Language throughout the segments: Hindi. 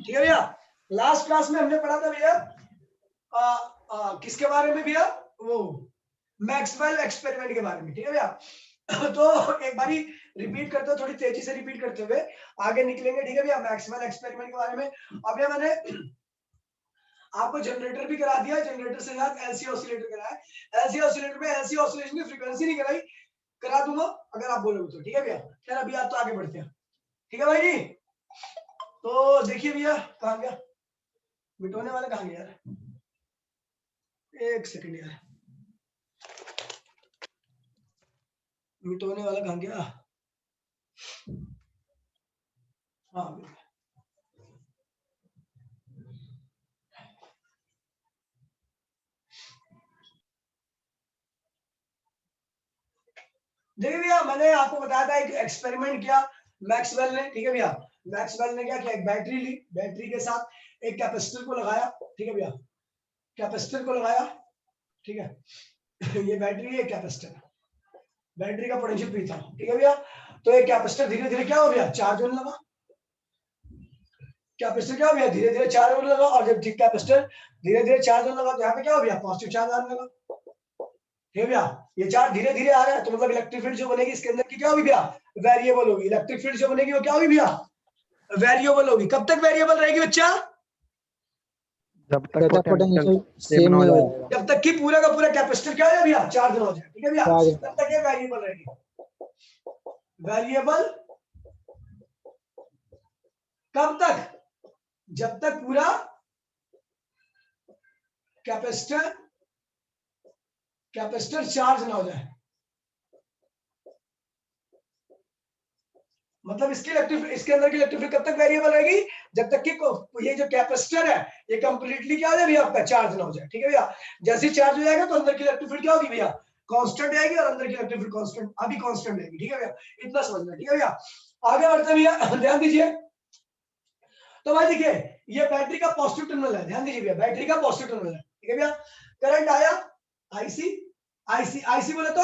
ठीक है भैया। लास्ट क्लास में हमने पढ़ा था भैया किसके बारे में भैया, वो मैक्सवेल एक्सपेरिमेंट के बारे में। ठीक है भैया। तो एक बारी रिपीट करते हो, थोड़ी तेजी से रिपीट करते हुए आगे निकलेंगे। ठीक है भैया, मैक्सवेल एक्सपेरिमेंट के बारे में। अब ये मैंने आपको जनरेटर भी करा दिया, जनरेटर से साथ एलसी ऑसिलेटर कराया। एलसी ऑसिलेटर में एलसी ऑसिलेशन की फ्रीक्वेंसी नहीं कराई, करा दूंगा अगर आप बोलोगे तो। ठीक है भैया, खैर अभी आप तो आगे बढ़ते हैं। ठीक है भाई जी। तो देखिए भैया, कहाँ गया मिटोने वाला, कहाँ गया यार, एक सेकंड यार, मिटोने वाला कहाँ गया। हाँ देखिए भैया, मैंने आपको बताया था एक एक्सपेरिमेंट किया मैक्सवेल ने। ठीक है भैया, मैक्सवेल ने क्या किया, एक बैटरी ली, बैटरी के साथ एक कैपेसिटर को लगाया। ठीक है भैया, कैपेसिटर को लगाया। ठीक है ये बैटरी है, कैपेसिटर, बैटरी का पोटेंशियल भी था। ठीक है भैया, तो एक कैपेसिटर धीरे धीरे क्या हो गया, चार्ज होने लगा। कैपेसिटर क्या हो गया, धीरे धीरे चार्ज होने लगा। और जब कैपेसिटर धीरे धीरे चार्ज होने लगा तो यहाँ पे क्या हो गया, पॉजिटिव चार्ज आने लगा। ठीक है भैया, ये चार्ज धीरे धीरे आ रहा है, तो मतलब इलेक्ट्रिक फील्ड जो बनेगी इसके अंदर की क्या होगी भैया, वेरिएबल होगी। इलेक्ट्रिक फील्ड जो बनेगी वो क्या होगी भैया, वेरिएबल होगी। कब तक वेरिएबल रहेगी बच्चा, जब तक पोटेंशियल सेम ना हो नहीं जाए, होगा, जब तक कि पूरा का पूरा कैपेसिटर क्या हो जाए भैया, चार्ज ना हो जाए। ठीक है भैया, चार्ज तब तक ये वेरिएबल रहेगी। वेरिएबल कब तक, जब तक पूरा कैपेसिटर चार्ज ना हो जाए। मतलब इसके अंदर की इलेक्ट्रिक फील्ड कब तक वेरिएबल रहेगी, जब तक कि ये जो कैपेसिटर है ये कंप्लीटली क्या हो जाए भैया, आपका चार्ज ना हो जाए। ठीक है भैया, जैसे चार्ज हो जाएगा तो अंदर की इलेक्ट्रिक फील्ड क्या होगी भैया, कांस्टेंट आएगी, और अंदर की इलेक्ट्रिक फील्ड कांस्टेंट, अभी कांस्टेंट रहेगी। ठीक है भैया, इतना समझना। ठीक है भैया, आगे बढ़ते भैया, ध्यान दीजिए। तो भाई देखिए, ये बैटरी का पॉजिटिव टर्मिनल है, ध्यान दीजिए भैया, बैटरी का पॉजिटिव टर्मिनल है। ठीक है भैया, करंट आया आईसी, आईसी आईसी बोले तो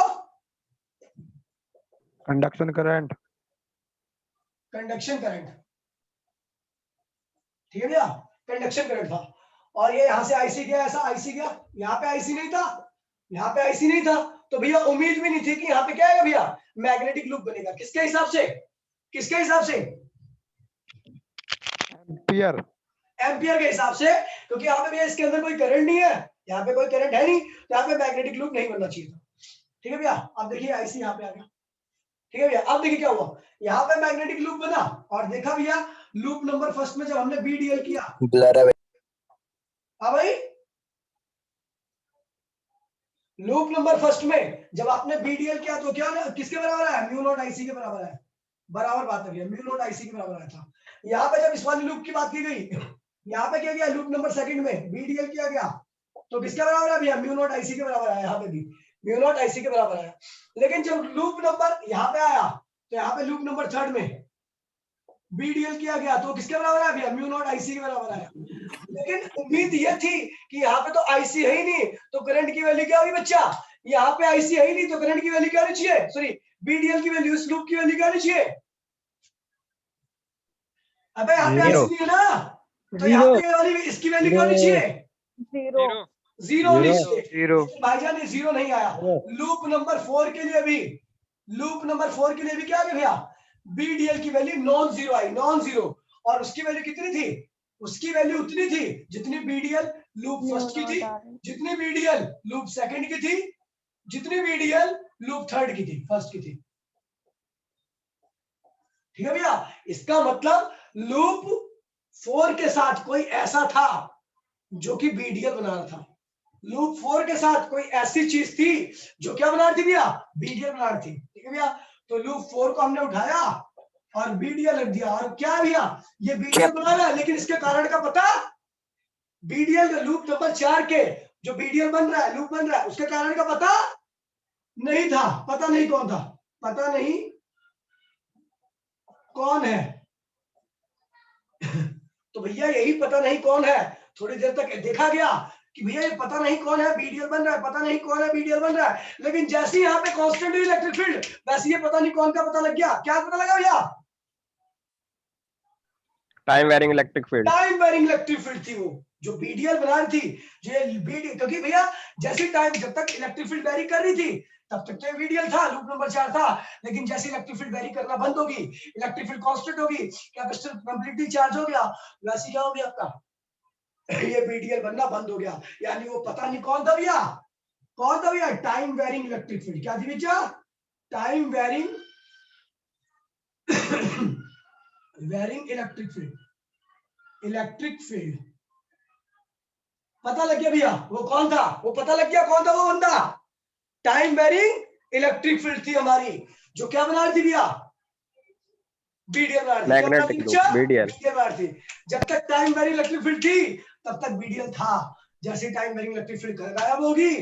कंडक्शन करंट, कंडक्शन करंट। ठीक है भैया, कंडक्शन करंट था। और ये यहां से आईसी गया, ऐसा आईसी गया, यहाँ पे आईसी नहीं था, यहाँ पे आईसी नहीं था, तो भैया उम्मीद भी नहीं थी कि यहाँ पे क्या आएगा भैया, मैग्नेटिक लूप बनेगा। किसके हिसाब से, किसके हिसाब से, एम्पियर, एम्पियर के हिसाब से। क्योंकि यहाँ पे भैया इसके अंदर कोई करंट नहीं है, यहाँ पे कोई करंट है नहीं, तो यहाँ पे मैग्नेटिक लूप नहीं बनना चाहिए था। ठीक है भैया, अब देखिए आईसी यहाँ पे आ गया। ठीक है भैया, अब देखिए क्या हुआ, यहाँ पे मैग्नेटिक लूप बना। और देखा भैया, लूप नंबर फर्स्ट में जब हमने बीडीएल किया, हाँ भाई, लूप नंबर फर्स्ट में जब आपने बीडीएल किया तो क्या किसके बराबर आया, म्यू नॉट आईसी के बराबर आया। बराबर बात है भैया, म्यू नॉट आईसी के बराबर आया था। यहाँ पे जब इस वाली लूप की बात की गई, यहाँ पे क्या गया, लूप नंबर सेकंड में बीडीएल किया गया, तो किसके बराबर है भैया, म्यू नॉट आईसी के बराबर आया। यहाँ पे भी म्यू नॉट आईसी के बराबर आया। लेकिन जब लूप नंबर यहाँ पे आया, तो यहाँ पे लूप नंबर थर्ड में बीडीएल किया गया, तो किसके बराबर आया भैया, म्यू नॉट आईसी के बराबर आया। लेकिन उम्मीद ये थी कि यहाँ पे तो आईसी है ही नहीं, तो करंट की वैल्यू क्या होगी बच्चा, यहाँ पे आईसी है ही नहीं, तो करंट की वैल्यू क्या होनी चाहिए, सॉरी बीडीएल की वैल्यू, इस लूप की वैल्यू क्या होनी चाहिए। अबे यहाँ पे आईसी नहीं है ना, तो यहाँ पे ये वाली इसकी वैल्यू क्या होनी चाहिए, जीरो होनी चाहिए। जीरो, भाईजान ये जीरो नहीं आया। लूप नंबर 4 के लिए भी, लूप नंबर 4 के लिए भी क्या आ गया भैया, बीडीएल की वैल्यू नॉन जीरो आई, नॉन जीरो। और उसकी वैल्यू कितनी थी, उसकी वैल्यू उतनी थी जितनी बीडीएल लूप फर्स्ट की थी, जितनी बीडीएल लूप सेकंड की थी, जितनी बीडीएल लूप थर्ड की थी, फर्स्ट की थी। ठीक है भैया, इसका मतलब लूप 4 के साथ कोई ऐसा था जो कि बीडीएल बना रहा था। लूप 4 के साथ कोई ऐसी चीज थी जो क्या बना रही थी भैया, बीडीएल बना रही थी। ठीक है भैया, तो लूप 4 को हमने उठाया और बीडीएल रख दिया। और क्या है भैया, ये बीडीएल बना रहा है, लेकिन इसके कारण का पता, बीडीएल लूप नंबर 4 के जो बीडीएल बन रहा है, लूप बन रहा है, उसके कारण का पता नहीं था। पता नहीं कौन था, पता नहीं कौन है। तो भैया यही पता नहीं कौन है, थोड़ी देर तक देखा गया कि भैया ये पता नहीं कौन है बीडीएल बन रहा है, पता नहीं कौन है बीडीएल बन रहा है। लेकिन जैसे ही यहाँ पे कांस्टेंट इलेक्ट्रिक फील्ड, वैसे ये पता नहीं कौन का पता लग गया। क्या पता लगा भैया, time varying electric field. Time varying electric field थी वो, जो बीडीएल बना रही थी, जो ये बीडी, क्योंकि भैया जैसे टाइम, जब तक इलेक्ट्रिक फील्ड वेरी कर रही थी तब तक तो बीडीएल था, लूप नंबर 4 था। लेकिन जैसे इलेक्ट्रिक फील्ड वेरी करना बंद होगी, इलेक्ट्रिक फील्ड कांस्टेंट होगी, कैपेसिटर कंप्लीटली चार्ज हो गया, वैसे क्या हो गया आपका ये बीडीएल बनना बंद हो गया। यानी वो पता नहीं कौन था भैया, कौन था भैया, टाइम वेरिंग इलेक्ट्रिक फील्ड। क्या थी भैया, time varying varying electric field. Electric field पता लग गया भैया वो कौन था, वो पता लग गया कौन था वो बंदा। टाइम वेरिंग इलेक्ट्रिक फील्ड थी हमारी, जो क्या बना रही थी भैया, बीडीएल बना रही थी। Magnetic loop BDL. बीडीएल बना रही थी। जब तक टाइम वेरिंग इलेक्ट्रिक फील्ड थी तब तक बीडीएल था। जैसे टाइम वेरिंग इलेक्ट्रिक फील्ड गायब होगी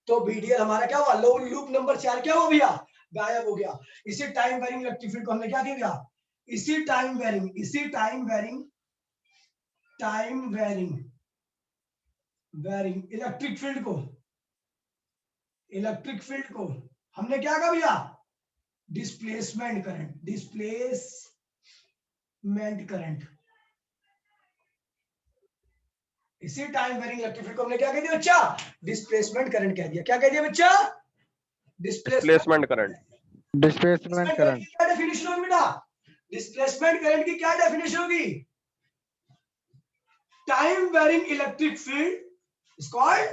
तो बीडीएल हमारा क्या हुआ, लो लूप नंबर 4 क्या हो भैया, गायब हो गया। इसी टाइम वेरिंग इलेक्ट्रिक फील्ड को हमने क्या किया, इसी टाइम वेरिंग इलेक्ट्रिक फील्ड को हमने क्या कहा भैया, डिस्प्लेसमेंट करंट। इसी टाइम वेरिंग इलेक्ट्रिक फील्ड को हमने क्या कह दिया बच्चा, डिस्प्लेसमेंट करंट कह दिया। क्या कह दिया बच्चा, डिस्प्लेसमेंट करंट। Displacement current. क्या डेफिनेशन होगी बेटा, डिस्प्लेसमेंट करंट की क्या डेफिनेशन होगी, time varying electric field is called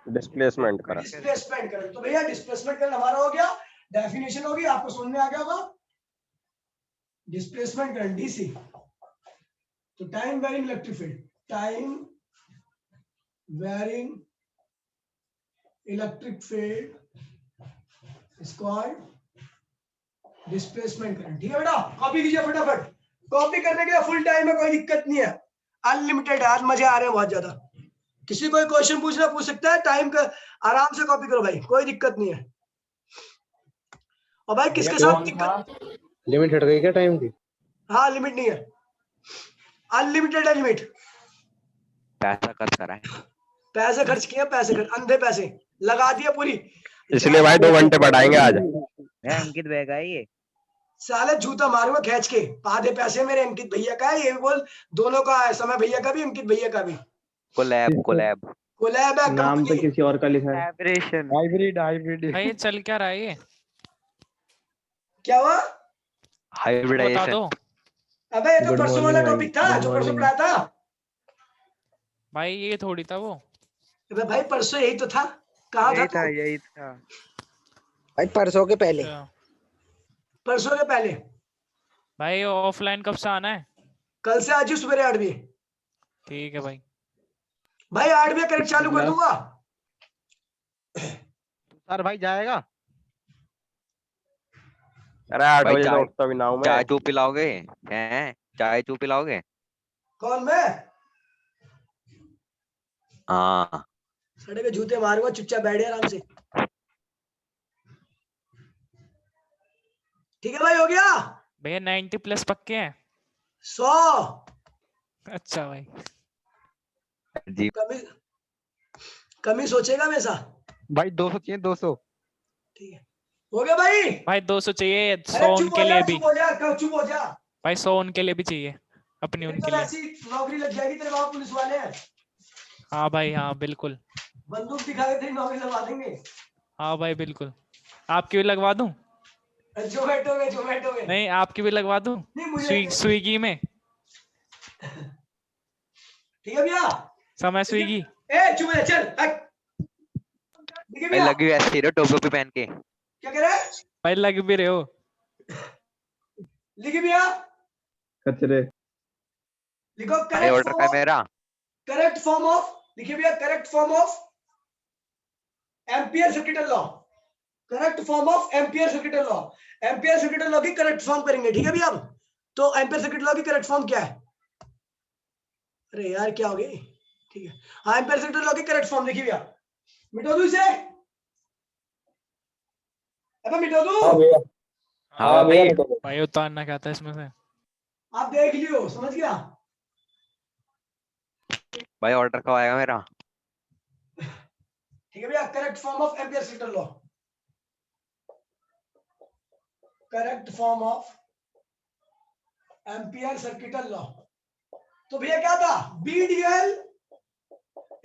displacement current. तो भैया डिस्प्लेसमेंट करंट हमारा हो गया, डेफिनेशन होगी, आपको समझ में आ गया होगा, डिस्प्लेसमेंट करंट डीसी। तो time varying electric field, time varying electric field is called displacement current. ठीक है बेटा, कॉपी कीजिए फटाफट। कॉपी करने के लिए फुल टाइम है, कोई दिक्कत नहीं है, अनलिमिटेड है, आज मजे आ रहे हैं बहुत ज्यादा। किसी कोई क्वेश्चन पूछना पूछ सकता है, टाइम का आराम से कॉपी करो भाई, कोई दिक्कत नहीं है। और भाई किसके साथ दिक्कत, लिमिट हट गई क्या टाइम की? हाँ लिमिट नहीं है, अनलिमिटेड है लिमिट। पैसा खर्च करा है, पैसे खर्च किए, पैसे खर्च, अंधे पैसे लगा दिए पूरी, इसलिए भाई 2 घंटे पढ़ाएंगे आज। अंकित बहेगा ये साले जूता मारूंगा खींच के, आधे पैसे मेरे अंकित भैया का है, ये भी बोल दोनों का है, समय भैया का भी अंकित भैया का भी। कोलैब कोलैब है, नाम तो कंपनी। किसी और का लिखा है। कोलैबोरेशन। हाइब्रिड भाई चल क्या रहा है ये, क्या हुआ, बता हाइब्रिडाइजेशन। दो अबे ये तो Good परसों वाला morning, टॉपिक था, good जो परसों morning. पढ़ाया था। भाई, ये थोड़ी था वो। अबे भाई परसों यही तो था, कहाँ था तू? यही था भाई परसों के पहले। अच्छा, परसों के पहले, भाई ऑफलाइन कब से आना है? कल से आज ही सुबह 8 बजे। ठीक है भाई। भाई 8 बजे करेक्ट चालू कर दूंगा। सर भाई जाएगा। अरे 8 भाई बजे चाय- तो उठता भी ना हूं मैं। चाय चू पिलाओगे हैं? चाय चू पिलाओगे? कौन मैं, हाँ सड़े पे जूते मारूंगा, चुपचाप बैठे आराम से। ठीक है भाई, हो गया भैया 90 प्लस पक्के हैं। 100। अच्छा भाई, जी। कमी सोचेगा हमेशा। भाई 200 चाहिए 200। ठीक है, हो गया भाई। भाई 200 चाहिए, 100 अरे चुप उनके हो जा, लिए भी। चुप हो जा, चुप हो जा। भाई 100 उनके लिए भी चाहिए, अपनी तेरी उनके तो लिए। ऐसी नौकरी लग जाएगी, तेरे बाप पुलिस वाले हैं, हाँ भाई, हाँ बिल्कुल। बंदूक दिखा के तेरी नौकरी लगवा देंगे। हाँ भाई बिल्कुल। आपकी भी लगवा दूं? जोमेटो में नहीं, आपकी भी लगवा दूं, नहीं, मुझे स्विगी में। ठीक है भैया, समय स्विगी। ए चुप हो जा, चल हट। ठीक है भाई भैया, लगी हुई ऐसी हीरो टोपी पहन के। क्या कह रहा है, भाई लग भी रहे हो। लिखिए भैया, कचरे। लिखो भाई ऑर्डर का है मेरा। करेक्ट फॉर्म ऑफ, लिखिए भैया correct form of ampere circuital law, correct form of ampere circuital law. Ampere circuital law की करेक्ट फॉर्म करेंगे, ठीक है भैया। अब तो एम्पियर सर्किटल लॉ की करेक्ट फॉर्म क्या है, अरे यार क्या हो गई, ठीक है। हाँ, एम्पियर सर्किटल लॉ की करेक्ट फॉर्म लिखिए भैया, मिटा दूं इसे, अबे मिटा दूं। हाँ भाई। भाई उतारना क्या था इसमें से? आप देख लियो, समझ गया। भाई ऑर्डर कब आएगा मेरा? ठीक है भैया, correct form of ampere circuital law, correct form of ampere circuital law. तो भैया क्या था, B DL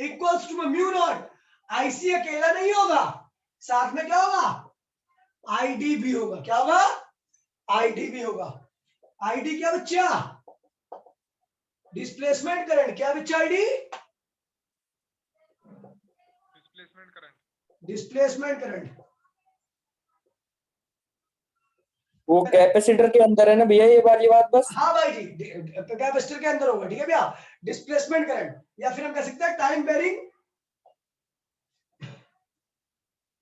equals to mu naught IC अकेला नहीं होगा, साथ में क्या होगा, आईडी भी होगा। क्या होगा, आईडी भी होगा। आईडी क्या बच्चा, डिस्प्लेसमेंट करंट। क्या बच्चा आईडी, डिस्प्लेसमेंट करंट। वो कैपेसिटर के अंदर है ना भैया ये वाली बात बस। हाँ भाई जी, कैपेसिटर के अंदर होगा, ठीक है भैया। डिस्प्लेसमेंट करंट, या फिर हम कह सकते हैं time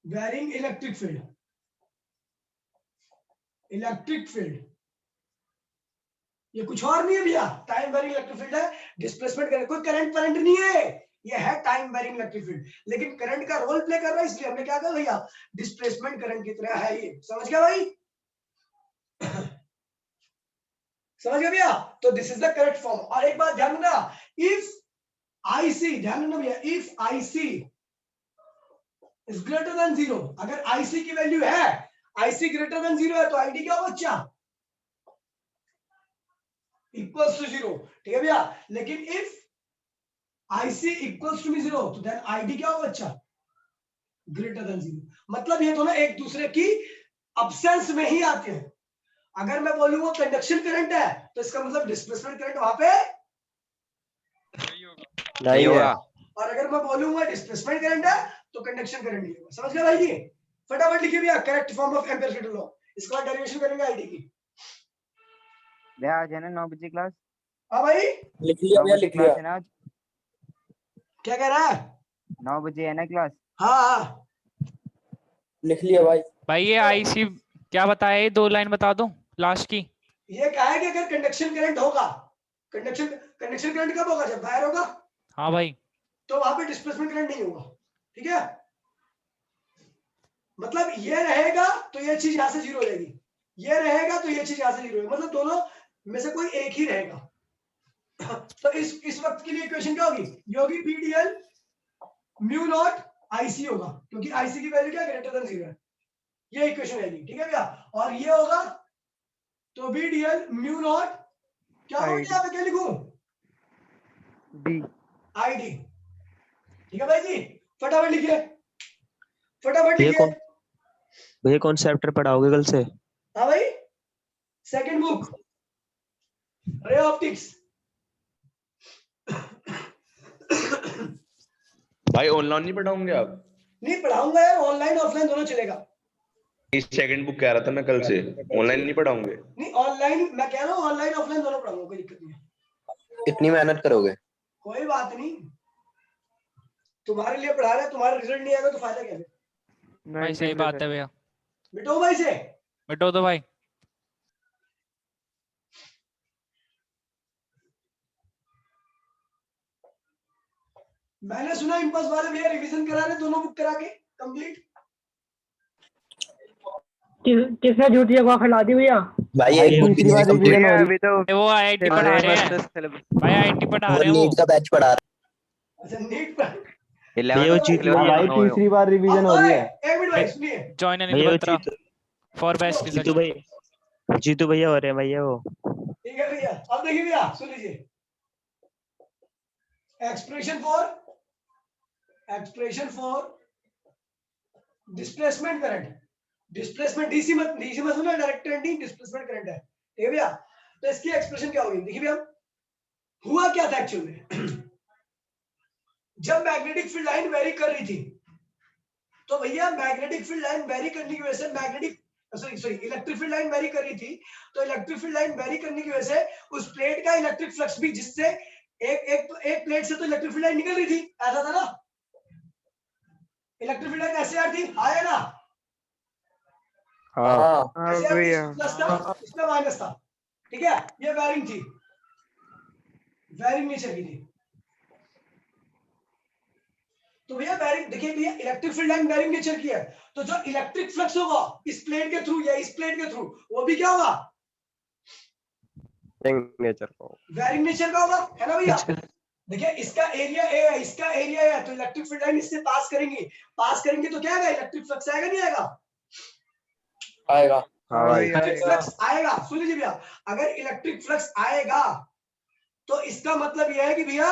varying electric field. Electric field ये कुछ और नहीं है भैया, टाइम वेरिंग इलेक्ट्रिक फील्ड है। डिस्प्लेसमेंट करंट, कोई करंट नहीं है, ये है टाइम वेरिंग इलेक्ट्रिक फील्ड। लेकिन करंट का रोल प्ले कर रहा है, इसलिए हमने क्या कहा भैया, डिस्प्लेसमेंट करंट की तरह है ये। समझ गया भाई, समझ गया भैया। तो this is the correct form. और एक बात ध्यान रखना, इफ आईसी, ध्यान रखना भैया, if IC is greater than 0, अगर आईसी की वैल्यू है, आईसी ग्रेटर देन 0 है, तो आईडी क्या होगा बच्चा, इक्वल्स टू 0, ठीक है भैया। लेकिन इफ आईसी इक्वल्स टू 0, तो देन आईडी क्या होगा बच्चा, ग्रेटर देन 0। मतलब ये दोनों एक दूसरे की अब्सेंस में ही आते हैं। अगर मैं बोलूंगा कंडक्शन करंट है, तो इसका मतलब डिस्प्लेसमेंट करंट वहां पे नहीं होगा। और अगर मैं बोलूंगा डिस्प्लेसमेंट करंट है, तो कंडक्शन करंट नहीं होगा। समझ गए भाई जी, फटाफट लिखिए भैया correct form of ampere circuit law. इसके बाद डेरिवेशन करेंगे आईडी की। भैया आज है ना 9 बजे क्लास? हाँ भाई, लिख लिया भैया, लिख लिया। है ना आज? क्या कह रहा है? 9 बजे है ना क्लास? हाँ हाँ, लिख लिया भाई। भाई ये आईसी क्या बताया, ये 2 लाइन बता दो लास्ट की। ये कहा है कि अगर कंडक्शन करंट होगा, कंडक्शन करंट कब होगा, जब वायर होगा, हाँ भाई, तो वहां पे डिस्प्लेसमेंट करंट नहीं होगा, ठीक है। मतलब ये रहेगा तो ये चीज यहां से 0 हो जाएगी, ये रहेगा तो ये चीज यहां से 0 होगी, मतलब दोनों में से कोई एक ही रहेगा। तो इस वक्त के लिए इक्वेशन क्या होगी, ये होगी बीडीएल म्यू नॉट आईसी होगा, क्योंकि आईसी की वैल्यू क्या, ग्रेटर देन 0 है। ये इक्वेशन रहेगी, ठीक है भैया। और ये होगा तो बीडीएल म्यू नॉट क्या होगा, यहाँ पे क्या लिखूं, डी आईडी, ठीक है भाई जी। फटाफट लिखिए, फटाफट लिखिए। भैया कौन सा चैप्टर पढ़ाओगे कल से? हाँ भाई, सेकंड बुक रे ऑप्टिक्स। भाई ऑनलाइन नहीं पढ़ाओगे आप? नहीं पढ़ाऊंगा यार, ऑनलाइन ऑफलाइन दोनों चलेगा। इस सेकंड बुक कह रहा था मैं कल से, ऑनलाइन नहीं पढ़ाओगे? नहीं ऑनलाइन, मैं कह रहा हूँ ऑनलाइन ऑफलाइन दोनों पढ़ाऊंगा, कोई दिक्कत नहीं है। इतनी मेहनत करोगे? कोई बात नहीं, तुम्हारे लिए पढ़ा रहे हैं, तुम्हारा रिजल्ट नहीं आएगा तो फायदा क्या है। भाई सही बात है भैया, मिटो भाई से, मिटो दो भाई। मैंने सुना इंपल्स वाले भैया रिवीजन करा रहे, दोनों बुक करा के कंप्लीट। किसने झूठी अफवाह फैला दी भैया? भाई एक बुक भी नहीं कंप्लीट हो रही। अभी तो वो आईआईटी पढ़ा रहे हैं भाई, आईआईटी पढ़ा रहे हैं वो। नीट का बैच पढ़ा रहा अच्छा नीट पर, भाई तीसरी बार रिवीजन हो रही है। एक मिनट भाई सुनिए, join Anil Batra for best result. Jeetu भैया हो रहे हैं भैया वो। ठीक है भैया। अब देखिए भैया सुन लीजिए, expression for displacement current, displacement DC मत सुनना, डायरेक्ट करंट नहीं, डिस्प्लेसमेंट करंट है, ठीक है भैया। तो इसकी एक्सप्रेशन क्या होगी, देखिए भैया हुआ क्या था एक्चुअल में। जब मैग्नेटिक फील्ड लाइन वेरी कर रही थी, तो भैया मैग्नेटिक फील्ड लाइन वेरी करने की वजह से इलेक्ट्रिक फील्ड लाइन वेरी कर रही थी, तो इलेक्ट्रिक फील्ड लाइन वेरी करने की वजह से उस प्लेट का इलेक्ट्रिक फ्लक्स भी, जिससे एक प्लेट से तो इलेक्ट्रिक फील्ड लाइन निकल रही थी, ऐसा था ना, इलेक्ट्रिक फील्ड लाइन ऐसे आ रही थी, आया ना, ऐसे भैया प्लस था, इसमें माइनस था, ठीक है। ये वेरिंग थी, वेरिंग नेचर की थी। तो भैया वेरिंग, देखिए भैया electric field line varying nature की है, तो जो इलेक्ट्रिक फ्लक्स होगा इस प्लेट के थ्रू या इस प्लेट के थ्रू, वो भी क्या होगा, नेचर को वेरिंग नेचर का होगा, है ना भैया। देखिए इसका एरिया ए है, इसका एरिया ए है, तो इलेक्ट्रिक फील्ड लाइन इससे पास करेंगे तो क्या आएगा, इलेक्ट्रिक फ्लक्स आएगा नहीं आएगा, आएगा। हाँ भाई इलेक्ट्रिक फ्लक्स आएगा, सुन लीजिए भैया, अगर इलेक्ट्रिक फ्लक्स आएगा तो इसका मतलब यह है कि भैया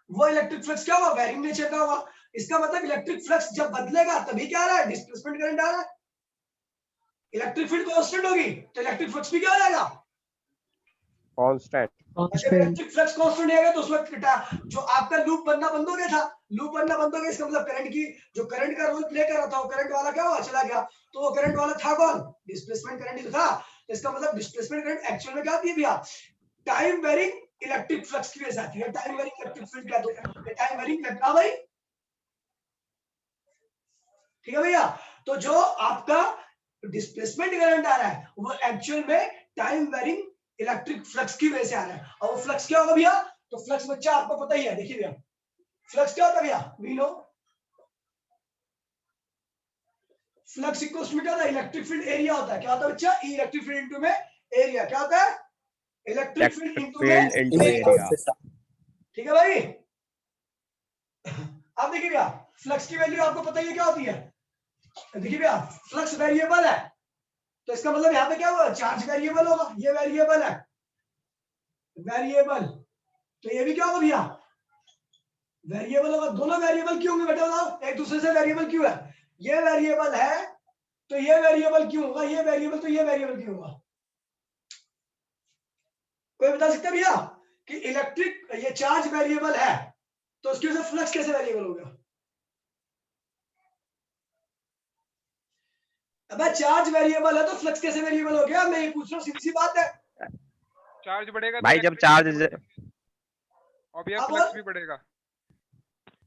वो इलेक्ट्रिक फ्लक्स क्या होगा, वेरिंग नेचर का होगा। इसका मतलब इलेक्ट्रिक फ्लक्स जब बदलेगा तभी क्या आ रहा है, डिस्प्लेसमेंट करंट आ रहा है। इलेक्ट्रिक फील्ड कांस्टेंट होगी तो इलेक्ट्रिक फ्लक्स भी क्या हो जाएगा, कांस्टेंट। जब इलेक्ट्रिक फ्लक्स कांस्टेंट रहेगा तो उस वक्त जो आपका लूप बनना बंद हो गया था, लूप बनना बंद हो गया, इसका मतलब करंट की जो करंट का रोल प्ले कर रहा था वो करंट वाला क्या हुआ, चला गया। तो वो करंट वाला था कौन, डिस्प्लेसमेंट करंट ही था। तो इसका मतलब डिस्प्लेसमेंट करंट एक्चुअल में क्या होती है भैया, टाइम वेरिंग इलेक्ट्रिक फ्लक्स की वजह से आती है। टाइम वेरिंग इलेक्ट्रिक फील्ड क्या, तो टाइम वेरिंग लगता भाई, ठीक है भैया। तो जो आपका डिस्प्लेसमेंट करंट आ रहा है वो एक्चुअल में टाइम वेरिंग इलेक्ट्रिक फ्लक्स की वजह से आ रहा है। और वो फ्लक्स क्या होगा भैया, तो फ्लक्स बच्चा आपको पता ही है, देखिए भैया फ्लक्स क्या होता है भैया, we know flux equals to क्या होता है, इलेक्ट्रिक फील्ड एरिया होता है। क्या होता है बच्चा, ई इलेक्ट्रिक फील्ड इनटू में एरिया, क्या होता है, इलेक्ट्रिक फील्ड इनटू में एरिया, ठीक है भाई। अब देखिए भैया फ्लक्स की वैल्यू आपको पता ही है क्या होती है, देखिए भैया फ्लक्स वेरिएबल है तो इसका मतलब यहाँ पे क्या हुआ, चार्ज वेरिएबल होगा, ये वेरिएबल है वेरिएबल, तो ये भी क्या होगा भैया, वेरिएबल होगा। दोनों वेरिएबल क्यों होंगे बेटा बताओ, एक दूसरे से वेरिएबल क्यों है, ये वेरिएबल है तो ये वेरिएबल क्यों होगा, ये वेरिएबल तो ये वेरिएबल क्यों होगा, कोई बता सकता है भैया कि इलेक्ट्रिक ये चार्ज वेरिएबल है तो उसकी वजह से फ्लक्स कैसे वेरिएबल हो गया। अबे चार्ज वेरिएबल है तो फ्लक्स कैसे वेरिएबल हो गया, मैं ये पूछ रहा हूँ, सीधी सी बात है। चार्ज बढ़ेगा भाई जब चार्ज और भैया फ्लक्स भी बढ़ेगा।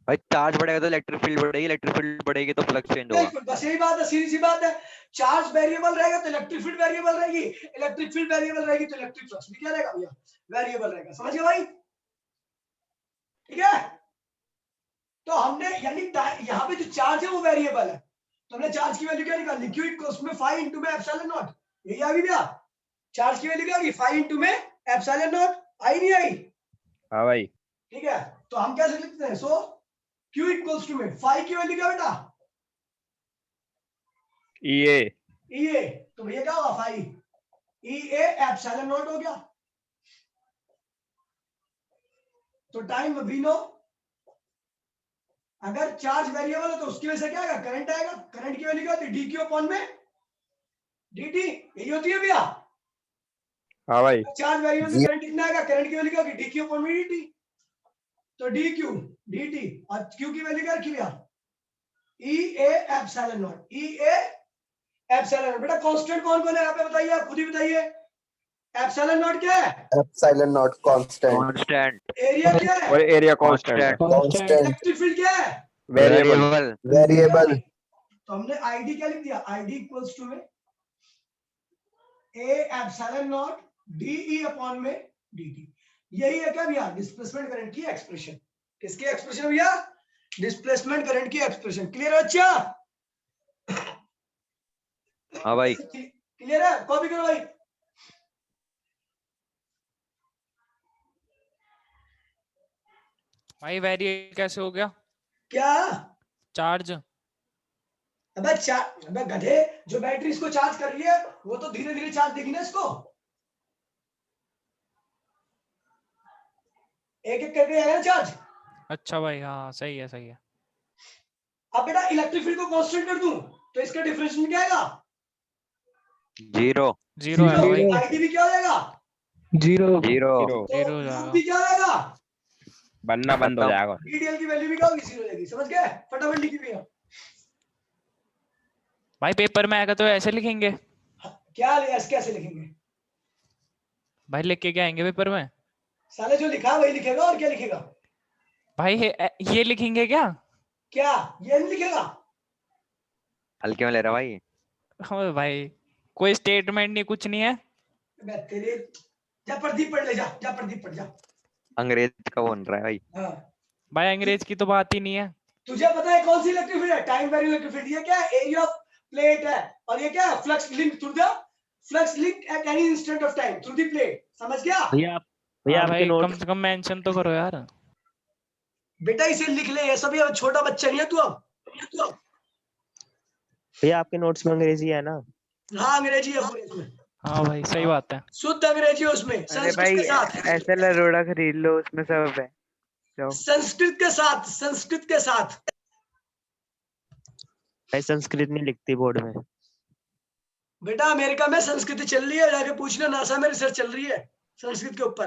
भाई चार्ज बढ़ेगा तो इलेक्ट्रिक फील्ड बढ़ेगी, इलेक्ट्रिक फील्ड बढ़ेगी तो फ्लक्स चेंज होगा। बिल्कुल बस यही बात है, सीधी सी बात है। चार्ज वेरिएबल रहेगा तो इलेक्ट्रिक फील्ड वेरिएबल रहेगी, इलेक्ट्रिक फील्ड वेरिएबल रहेगी तो इलेक्ट्रिक फ्लक्स भी क्या रहेगा भैया, वेरिएबल रहेगा। समझ गए भाई, ठीक है। तो हमने यानी यहाँ पे जो चार्ज है वो वेरिएबल है, तो हमने चार्ज की वैल्यू क्या निकाली, क्यू इक्वल्स में 5 इनटू में एप्सिलॉन नॉट, यही आ गई भैया। चार्ज की वैल्यू क्या होगी, 5 इनटू में एप्सिलॉन नॉट, आई नहीं आई, हाँ भाई ठीक है। तो हम कैसे लिखते हैं, सो Q इक्वल्स टू में 5 की वैल्यू क्या बेटा, EA तो भैया क्या होगा 5 EA एप्सिलॉन नॉट हो गया। तो टाइम वी नो, अगर चार्ज वेरिएबल है तो उसकी वजह से क्या आएगा, करंट आएगा। करंट की वैल्यू क्या होती है, dq अपॉन में dt, यही होती है भैया। हाँ भाई चार्ज वेरिएबल से करंट कितना आएगा, करंट की वैल्यू क्या होगी, dq अपॉन में dt, तो dq dt और q की वैल्यू क्या रखी भैया, EA epsilon not, EA epsilon not. बेटा कांस्टेंट कौन कौन है यहाँ पे बताइए, आप खुद ही बताइए। एप्सिलॉन नॉट क्या है, epsilon not constant, constant, area क्या है, और एरिया कांस्टेंट है, कांस्टेंट, इलेक्ट्रिक फील्ड क्या है, वेरिएबल वेरिएबल। तो हमने ID क्या लिख दिया, ID इक्वल्स टू में A epsilon not DE upon में DT। यही है क्या भैया डिस्प्लेसमेंट करंट की एक्सप्रेशन, किसकी एक्सप्रेशन है भैया, डिस्प्लेसमेंट करंट की एक्सप्रेशन। क्लियर है अच्छा, हाँ भाई क्लियर है, कॉपी करो भाई। भाई वेरी कैसे हो गया, क्या, चार्ज अबे गधे, जो बैटरी इसको चार्ज कर रही है वो तो धीरे धीरे चार्ज देगी ना इसको, एक एक करके आएगा चार्ज। अच्छा भाई, हाँ सही है सही है। अब बेटा इलेक्ट्रिक फील्ड को कांस्टेंट कर दूं तो इसका डिफरेंशियल क्या आएगा, जीरो, जीरो है भाई, आईडी भी क्या हो जाएगा, जीरो जीरो, जीरो हो तो जाएगा। भी क्या हो जाएगा, बनना बंद हो जाएगा। डीडीएल की वैल्यू भी क्या होगी, जीरो हो जाएगी। समझ गए, फटाफट लिखी भैया। भाई पेपर में आएगा तो ऐसे लिखेंगे, क्या ऐसे कैसे लिखेंगे भाई लिख के क्या आएंगे पेपर में, साले जो लिखा है वही लिखेगा, और क्या लिखेगा भाई ये लिखेंगे क्या, क्या ये नहीं लिखेगा, हल्के में ले रहा भाई। हाँ भाई कोई स्टेटमेंट नहीं, कुछ नहीं है। मैं तेरे, जा प्रदीप पढ़ ले, जा जा प्रदीप पढ़ जा। अंग्रेज का बोल रहा है भाई। हाँ भाई अंग्रेज की तो बात ही नहीं है। तुझे पता है कौन सी इलेक्ट्रिक फील्ड है, टाइम वेरिएबल इलेक्ट्रिक फील्ड। ये क्या है, एरिया ऑफ प्लेट है, और ये क्या है, flux link through the flux link at any instant of time through the plate. समझ गया भैया हाँ आपके भाई नोट कम से कम मेंशन तो करो यार। बेटा इसे लिख ले, ये सभी अब छोटा बच्चा नहीं है तू। अब भैया आपके नोट्स में अंग्रेजी है ना। हाँ अंग्रेजी है पूरे इसमें, हाँ भाई सही बात है। शुद्ध अंग्रेजी है उसमें, अरे संस्कृत भाई के साथ, एसएल अरोड़ा खरीद लो, उसमें सब है। जाओ। संस्कृत के साथ, संस्कृत के साथ। भाई संस्कृत नहीं लिखती बोर्ड में। बेटा अमेरिका में संस्कृत चल रही है, जाके पूछ लो, नासा में रिसर्च चल रही है संस्कृत के ऊपर,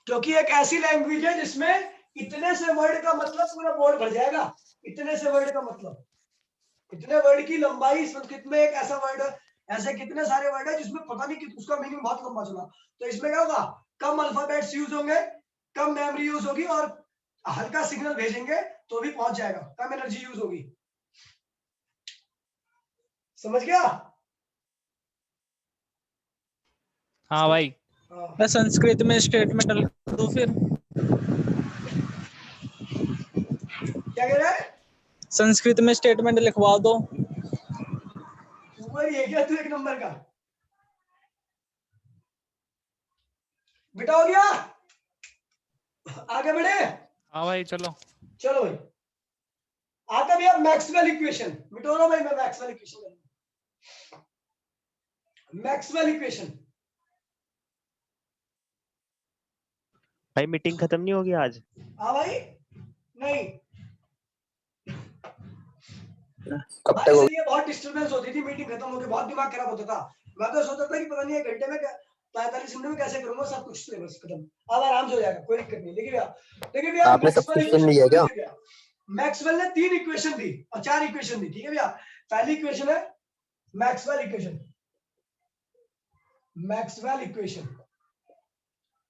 क्योंकि एक ऐसी लैंग्वेज है जिसमें इतने से वर्ड का मतलब पूरा बोर्ड भर जाएगा। इतने से वर्ड का मतलब, इतने वर्ड की लंबाई संस्कृत में, एक ऐसा वर्ड, ऐसे कितने सारे वर्ड है जिसमें पता नहीं उसका मीनिंग बहुत लंबा चला। तो इसमें क्या होगा, कम अल्फाबेट्स यूज होंगे, कम मेमोरी यूज होगी, और हल्का सिग्नल भेजेंगे तो भी पहुंच जाएगा, कम एनर्जी यूज होगी। समझ गया? हाँ भाई। हाँ। मैं संस्कृत में स्टेटमेंट लिख दूं फिर? क्या कह रहा है? संस्कृत में स्टेटमेंट लिखवा दो। ऊपर ये क्या तू एक नंबर का बेटा, हो गया? आगे बढ़े? हाँ भाई चलो। चलो भाई, आता भैया मैक्सवेल इक्वेशन। मिटो ना भाई, मैं मैक्सवेल इक्वेशन, मैक्सवेल इक्वेशन। भाई मीटिंग खत्म नहीं होगी आज? हाँ भाई, नहीं कब भाई, तक होगी? इसलिए बहुत डिस्टरबेंस होती थी, मीटिंग खत्म होकर बहुत दिमाग खराब होता था। मैं तो सोचता था कि पता नहीं 1 घंटे में 45 मिनट में कैसे करूंगा सब कुछ, सिलेबस खत्म, अब आराम से हो जाएगा, कोई दिक्कत नहीं। लेकिन भैया आपने सब्सक्रिप्शन लिया है क्या? मैक्सवेल ने 3 इक्वेशन दी और 4 इक्वेशन दी, ठीक है भैया। पहली इक्वेशन है मैक्सवेल इक्वेशन, मैक्सवेल इक्वेशन,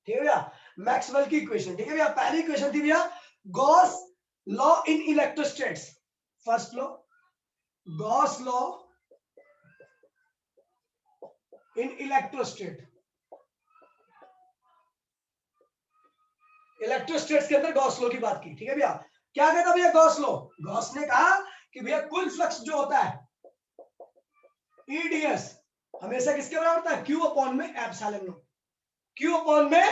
ठीक है भैया, मैक्सवेल की इक्वेशन, ठीक है भैया। पहली इक्वेशन थी भैया Gauss law in electrostatics, first law, Gauss law in electrostat, electrostatics के अंदर गॉस लॉ की बात की, ठीक है भैया। क्या कहता भैया गॉस लॉ? गॉस ने कहा कि भैया कुल फ्लक्स जो होता है ईडीएस हमेशा किसके बराबर होता है? क्यू अपॉन में एप्सिलॉन नॉट, क्यू अपॉन में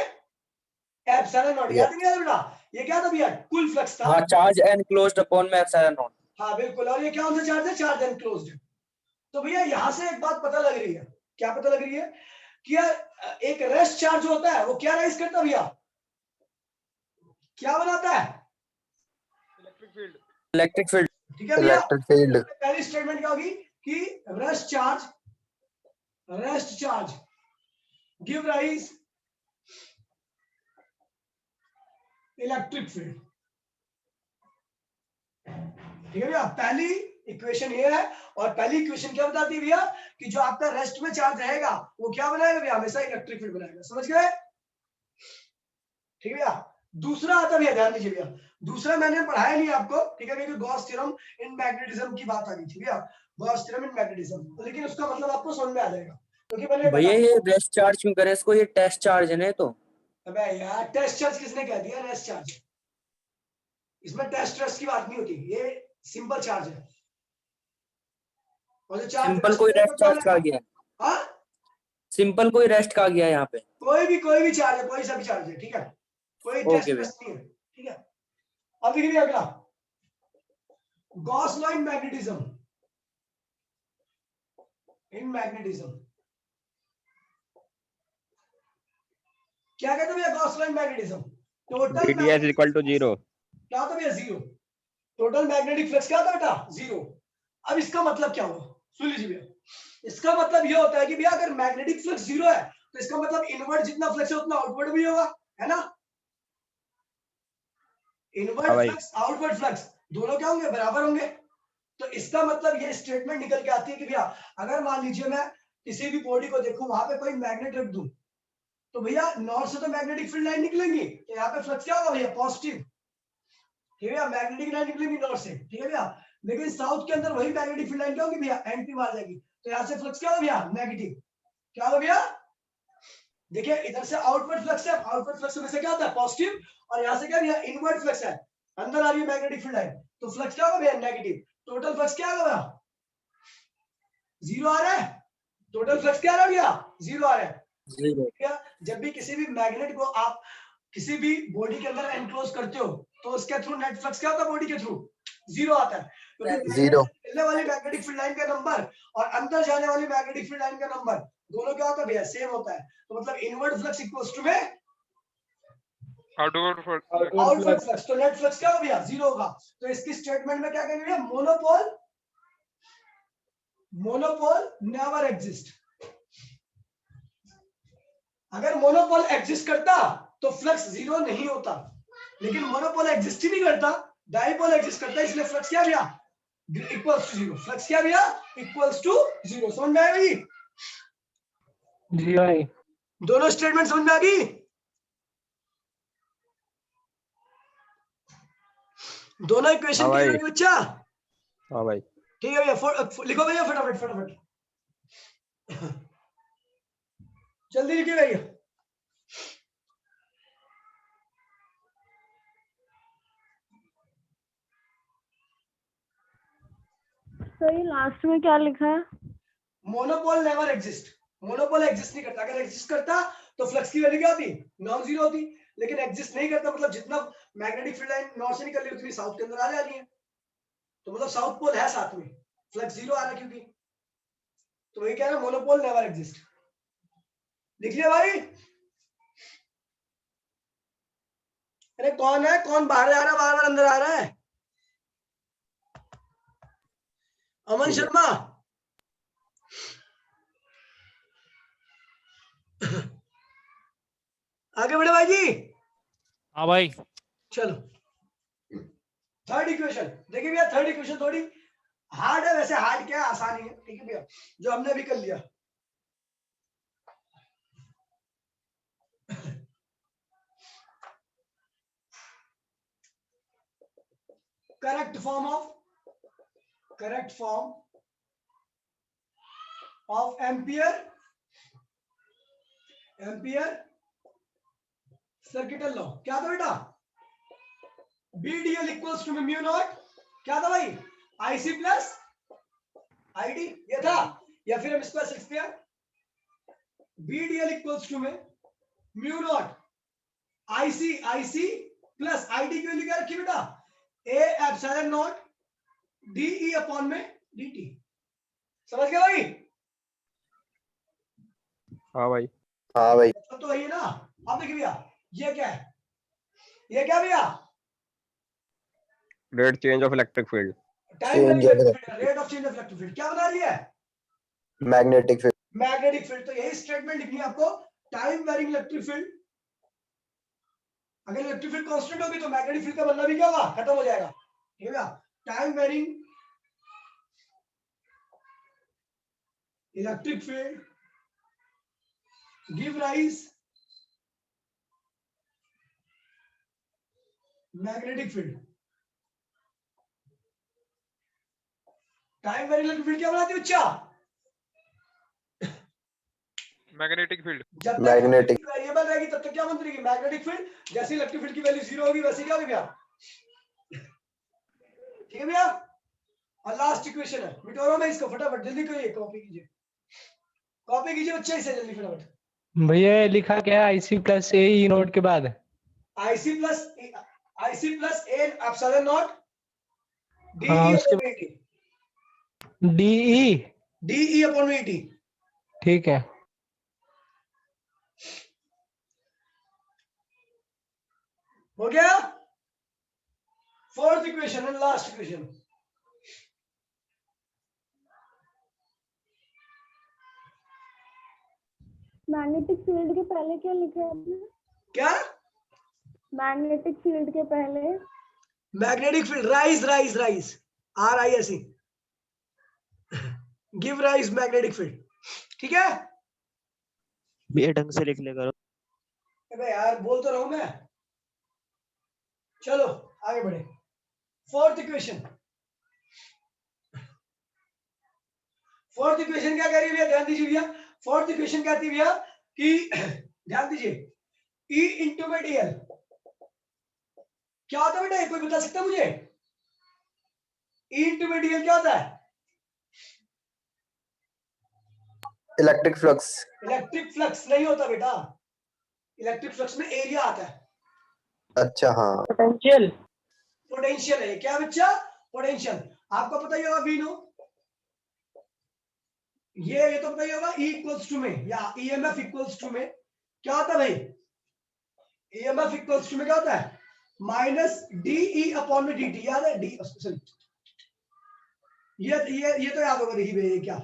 एप्सिलॉन नॉट। याद नहीं है बेटा? ये क्या था भैया? कुल फ्लक्स था। हाँ, चार्ज एनक्लोज्ड अपॉन में एप्सिलॉन नॉट। हाँ बिल्कुल, और ये क्या होता है? चार्ज है, चार्ज एनक्लोज्ड। तो भैया यहां से एक बात पता लग रही है, क्या पता लग रही है? कि यार एक रेस्ट चार्ज होता है वो क्या राइज करता है भैया? क्या बनाता है? Electric field. ठीक है भैया। Electric field. पहली स्टेटमेंट क्या होगी कि rest charge give rise electric field, ठीक है भैया। पहली इक्वेशन ये है, और पहली इक्वेशन क्या बताती है भैया? कि जो आपका रेस्ट में चार्ज रहेगा वो क्या बनाएगा भैया? हमेशा इलेक्ट्रिक फील्ड बनाएगा। समझ गए? ठीक है भैया। दूसरा आता भैया, ध्यान दीजिए भैया, दूसरा मैंने पढ़ाया नहीं आपको, ठीक है, क्योंकि गॉस थ्योरम इन मैग्नेटिज्म की बात आ गई थी भैया, गॉस थ्योरम इन मैग्नेटिज्म, लेकिन उसका मतलब आपको समझ में आ जाएगा, क्योंकि मैंने भैया ये रेस्ट चार्ज क्यों करे इसको? ये टेस्ट चार्ज है ना? तो अबे यार, टेस्ट चार्ज किसने कह दिया रेस्ट चार्ज? इसमें टेस्ट ट्रेस्ट की बात नहीं होती, ये सिंपल चार्ज है। और जो चार्ज सिंपल कोई रेस्ट चार्ज कहा गया है? हाँ, सिंपल कोई रेस्ट कहा गया है यहाँ पे? कोई भी चार्ज है, कोई सा भी चार्ज है, ठीक है, कोई टेस्ट ट्रेस्ट नहीं है, ठीक है। अब देखिए अगला, गॉस लॉ इन मैग्नेटिज्म, क्या कहते हैं भैया Gauss law in magnetism? Total VDS equal to 0, क्या होता है भैया? 0। टोटल मैग्नेटिक फ्लक्स क्या होता है बेटा? 0। अब इसका मतलब क्या हुआ? सुन लीजिए भैया, इसका मतलब ये होता है कि भैया अगर मैग्नेटिक फ्लक्स 0 है तो इसका मतलब इनवर्ट जितना फ्लक्स है उतना आउटवर्ड भी होगा, है ना? इनवर्ट फ्लक्स आउटवर्ड फ्लक्स दोनों क्या होंगे? बराबर होंगे। तो इसका मतलब ये स्टेटमेंट निकल के आती है कि भैया अगर मान लीजिए मैं किसी भी बॉडी को देखूं, वहां पे कोई मैग्नेट रख दूं, तो भैया नॉर्थ से तो मैग्नेटिक फील्ड लाइन निकलेंगी, तो यहाँ पे फ्लक्स क्या होगा भैया? पॉजिटिव, ठीक है। मैग्नेटिक लाइन निकलेगी नॉर्थ से, ठीक है भैया। लेकिन साउथ के अंदर वही मैग्नेटिक फील्ड लाइन क्या होगी भैया? एंटी मार जाएगी, तो यहाँ से फ्लक्स क्या होगा भैया? नेगेटिव। क्या होगा भैया? देखिए इधर से आउटवर्ड फ्लक्स है, आउटवर्ड फ्लक्स में से क्या होता है? पॉजिटिव, और यहाँ से क्या भैया? इनवर्ड फ्लक्स है, अंदर आ रही है मैग्नेटिक फील्ड लाइन, तो फ्लक्स क्या होगा भैया? नेगेटिव। टोटल फ्लक्स क्या होगा? 0 आ रहा है। टोटल फ्लक्स क्या आ रहा है भैया? 0 आ रहा है। क्या जब भी किसी भी मैग्नेट को आप किसी भी बॉडी के अंदर एनक्लोज करते हो तो उसके थ्रू नेट फ्लक्स क्या होता है? बॉडी के थ्रू 0 आता है, क्योंकि 0 निकलने वाली मैग्नेटिक फील्ड लाइन का नंबर और अंदर जाने वाली मैग्नेटिक फील्ड लाइन का नंबर दोनों क्या होता है भैया? सेम होता है। तो मतलब इनवर्ड फ्लक्स इक्वल्स टू में आउटवर्ड आउटवर्ड फ्लक्स। तो नेट फ्लक्स क्या हो भैया? 0 होगा। तो इसकी स्टेटमेंट में क्या कहेंगे भैया? Monopole never exist. अगर मोनोपोल एग्जिस्ट करता तो फ्लक्स 0 नहीं होता, लेकिन मोनोपोल एग्जिस्ट ही नहीं करता, डाइपोल एग्जिस्ट करता है, इसलिए फ्लक्स क्या भैया? Equals to 0। फ्लक्स क्या भैया? Equals to 0। समझ में आया भाई? जी भाई। दोनों स्टेटमेंट समझ में आ गई? दोनों इक्वेशन हाँ भाई। क्लियर है बच्चा? हाँ भाई। ठीक है भैया, लिखो भैया फटाफट फटाफट, जल्दी लिखिए भैया। सही, लास्ट में क्या लिखा है? Monopole never exist. Monopole exist नहीं करता। अगर एग्जिस्ट करता तो फ्लक्स की वैल्यू क्या होती? नॉन जीरो होती। लेकिन एग्जिस्ट नहीं करता, मतलब जितना मैग्नेटिक फील्ड लाइन नॉर्थ से निकल रही है उतनी साउथ के अंदर आ जा रही है, तो मतलब साउथ पोल है साथ में, फ्लक्स 0 आ रहा है क्योंकि। तो वही कह रहा है, मोनोपोल नेवर एग्जिस्ट। लिख लिया भाई? अरे कौन है? कौन बाहर आ रहा है, बार बार अंदर आ रहा है? अमन शर्मा। आगे बढ़े भाई जी। हाँ भाई। चलो थर्ड इक्वेशन देखिए भैया। थर्ड इक्वेशन थोड़ी हार्ड है, वैसे हार्ड क्या है, आसानी है। ठीक है भैया, जो हमने भी कर लिया। Correct form of ampere circuital law क्या था बेटा? BDL equals to mu naught, क्या था भाई? IC प्लस ID, ये था। या फिर हम इसको ऐसे लिखते हैं, BDL इक्वल्स टू में mu naught IC plus ID की वैल्यू क्या रखी बेटा? A epsilon not DE upon में DT। समझ गए भाई? हाँ भाई। हाँ भाई। तो वही है ना। अब देखिए भैया, ये क्या है? ये क्या भैया? Rate change of electric field. Rate of change of electric field क्या बना रही है? Magnetic field. Magnetic field. तो यही स्टेटमेंट लिखनी है आपको, टाइम वेरिंग इलेक्ट्रिक फील्ड। अगर इलेक्ट्रिक फील्ड कांस्टेंट होगी तो मैग्नेटिक फील्ड का बनना भी क्या होगा? खत्म हो जाएगा। ठीक है भैया? Time varying electric field give rise magnetic field. Time varying electric field क्या बनाती है बच्चा? Magnetic field. जब मैग्नेटिक तक वेरिएबल रहेगी तब तक क्या बन रहेगी? Magnetic field. जैसे इलेक्ट्रिक फील्ड की वैल्यू 0 होगी वैसे क्या होगी भैया? ठीक है भैया? और लास्ट इक्वेशन है, मिटोरो में इसको फटाफट जल्दी करिए, कॉपी कीजिए बच्चे इसे जल्दी फटाफट। भैया लिखा क्या है? IC plus A E note के बाद IC plus A epsilon not हाँ, उसके DE अपॉन में ET। ठीक है। हो गया? Fourth equation and last equation. Magnetic field के पहले क्या लिखा है आपने? क्या? मैग्नेटिक फील्ड के पहले magnetic field rise RISE give rise magnetic field. ठीक है भैया ढंग से लिख ले करो। अबे यार बोल तो रहा हूं मैं। चलो आगे बढ़े। फोर्थ इक्वेशन क्या कह रही है भैया? ध्यान दीजिए भैया। फोर्थ इक्वेशन कहती है भैया कि ध्यान दीजिए, E इंटू में DL क्या होता है बेटा? कोई बता सकता है मुझे? E इंटू में DL क्या होता है? Electric flux. इलेक्ट्रिक फ्लक्स नहीं होता बेटा। इलेक्ट्रिक फ्लक्स में एरिया आता है। अच्छा हाँ। पोटेंशियल है। क्या बच्चा? पोटेंशियल आपको पता ही होगा वी नो, ये तो पता ही होगा E इक्वल्स टू में या EMF इक्वल्स टू में क्या होता है भाई, EMF इक्वल्स टू में क्या होता है माइनस DE अपॉन में DT, याद है डी सॉरी ये तो याद होगा, देखिए भैया ये क्या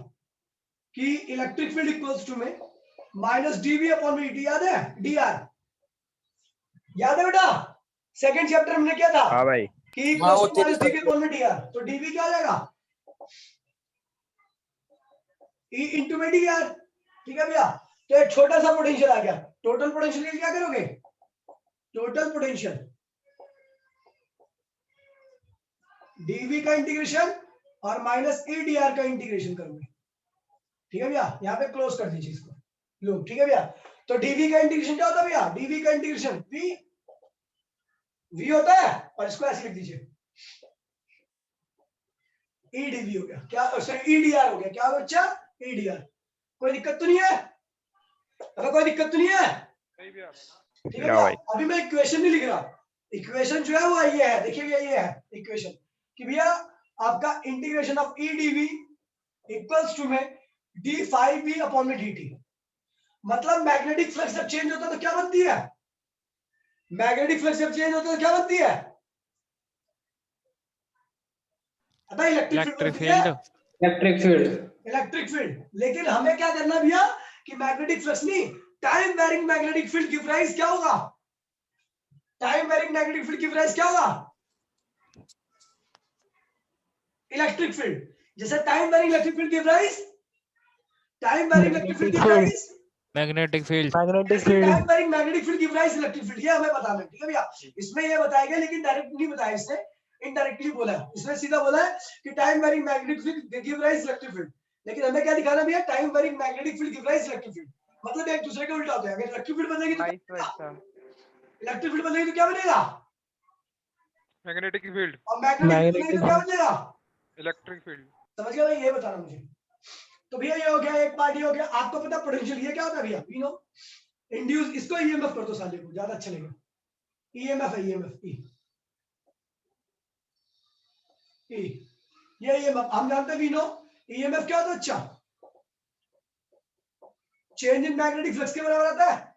कि इलेक्ट्रिक फील्ड इक्वल्स टू में माइनस DV अपॉन में DT, याद है DR, याद है बेटा सेकंड चैप्टर हमने क्या था हाँ भाई कि equals to minus DV upon में DR, तो DV क्या हो जाएगा E इंटू में DR, ठीक है भैया। तो एक छोटा सा पोटेंशियल आ गया, टोटल पोटेंशियल क्या करोगे, टोटल पोटेंशियल dV का इंटीग्रेशन और माइनस EDR का इंटीग्रेशन करोगे, ठीक है भैया। यहाँ पे क्लोज कर दीजिए इसको लोग, ठीक है भैया। तो dV का इंटीग्रेशन क्या होता है भैया, dV का इंटीग्रेशन V होता है और इसको ऐसे लिख दीजिए EdV हो गया, क्या सॉरी EDR हो गया, क्या हो बच्चा EDR। कोई दिक्कत तो नहीं है, अगर कोई दिक्कत तो नहीं है, ठीक है भैया। अभी मैं इक्वेशन नहीं लिख रहा, इक्वेशन जो है वो ये है, देखिए भैया ये है इक्वेशन कि भैया आपका integration of EdV equals to में d5V अपॉन में dt, मतलब मैग्नेटिक फ्लक्स जब चेंज होता है तो क्या बनती है, मैग्नेटिक फ्लक्स जब चेंज होता है तो क्या बनती है, अबे इलेक्ट्रिक फील्ड, इलेक्ट्रिक फील्ड। लेकिन हमें क्या करना भैया कि मैग्नेटिक फ्लक्स नहीं, time varying magnetic field give rise क्या होगा, time varying magnetic field give rise क्या होगा, इलेक्ट्रिक फील्ड। जैसे time varying electric field give rise, time varying electric field give rise magnetic field, time varying magnetic field give rise electric field, ये हमें बताना है, ठीक है भैया। इसमें ये बताया गया लेकिन डायरेक्ट नहीं बताया इसने, इनडायरेक्टली बोला है, इसने सीधा बोला है कि time varying magnetic field give rise electric field, लेकिन हमें क्या दिखाना भैया, time varying magnetic field give rise electric field, मतलब एक दूसरे के उल्टा होता है। अगर इलेक्ट्रिक फील्ड बदलेगी तो इलेक्ट्रिक फील्ड बदलेगी तो क्या बनेगा, मैग्नेटिक फील्ड, और मैग्नेटिक फील्ड तो क्या बनेगा, इलेक्ट्रिक फील्ड। समझ गया भाई, ये बताना मुझे। तो भैया ये हो गया, एक पार्ट ये हो गया। आपको पता पोटेंशियल ये क्या होता है भैया, यू नो इंड्यूस, इसको ईएमएफ कर दो साले को, ज्यादा अच्छा लगेगा। ईएमएफ है, ईएमएफ ये ईएमएफ हम जानते हैं, वी नो ईएमएफ क्या होता है, अच्छा चेंज इन मैग्नेटिक फ्लक्स के बराबर आता है,